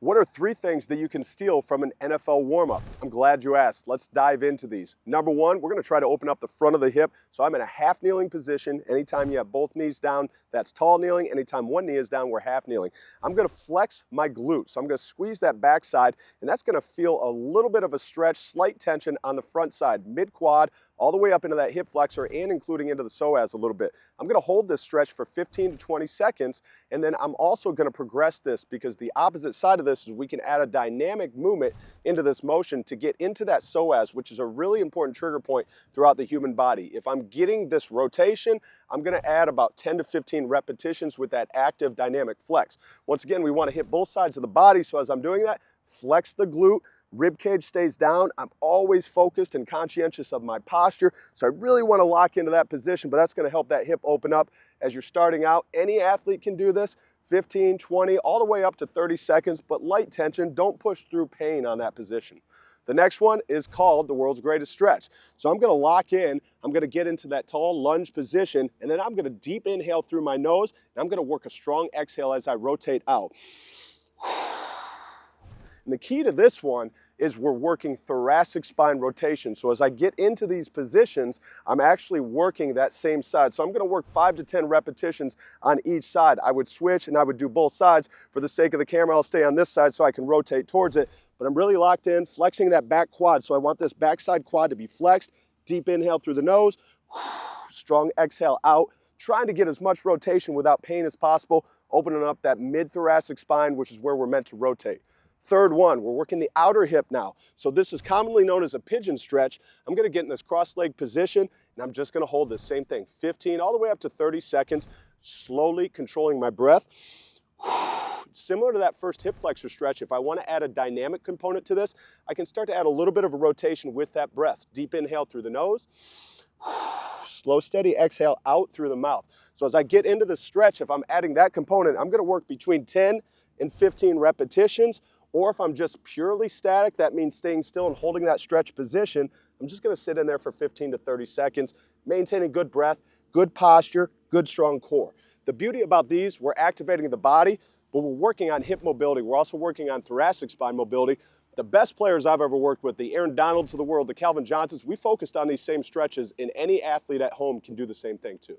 What are 3 things that you can steal from an NFL warm-up? I'm glad you asked. Let's dive into these. Number 1, we're going to try to open up the front of the hip. So I'm in a half kneeling position. Anytime you have both knees down, that's tall kneeling. Anytime one knee is down, we're half kneeling. I'm going to flex my glutes. So I'm going to squeeze that backside, and that's going to feel a little bit of a stretch, slight tension on the front side, mid-quad, all the way up into that hip flexor and including into the psoas a little bit. I'm going to hold this stretch for 15 to 20 seconds, and then I'm also going to progress this because the opposite side of this is we can add a dynamic movement into this motion to get into that psoas, which is a really important trigger point throughout the human body. If I'm getting this rotation, I'm going to add about 10 to 15 repetitions with that active dynamic flex. Once again, we want to hit both sides of the body, so as I'm doing that, flex the glute, rib cage stays down. I'm always focused and conscientious of my posture, so I really want to lock into that position, but that's going to help that hip open up as you're starting out. Any athlete can do this, 15, 20, all the way up to 30 seconds, but light tension. Don't push through pain on that position. The next one is called the world's greatest stretch. So I'm going to lock in, I'm going to get into that tall lunge position, and then I'm going to deep inhale through my nose, and I'm going to work a strong exhale as I rotate out. And the key to this one is we're working thoracic spine rotation. So as I get into these positions, I'm actually working that same side. So I'm going to work 5 to 10 repetitions on each side. I would switch and I would do both sides. For the sake of the camera, I'll stay on this side so I can rotate towards it. But I'm really locked in, flexing that back quad. So I want this backside quad to be flexed. Deep inhale through the nose, strong exhale out. Trying to get as much rotation without pain as possible, opening up that mid-thoracic spine, which is where we're meant to rotate. Third one, we're working the outer hip now. So this is commonly known as a pigeon stretch. I'm going to get in this cross-leg position, and I'm just going to hold this same thing, 15 all the way up to 30 seconds, slowly controlling my breath. Similar to that first hip flexor stretch, if I want to add a dynamic component to this, I can start to add a little bit of a rotation with that breath. Deep inhale through the nose, slow, steady exhale out through the mouth. So as I get into the stretch, if I'm adding that component, I'm going to work between 10 and 15 repetitions. Or if I'm just purely static, that means staying still and holding that stretch position. I'm just going to sit in there for 15 to 30 seconds, maintaining good breath, good posture, good strong core. The beauty about these, we're activating the body, but we're working on hip mobility. We're also working on thoracic spine mobility. The best players I've ever worked with, the Aaron Donalds of the world, the Calvin Johnsons, we focused on these same stretches, and any athlete at home can do the same thing too.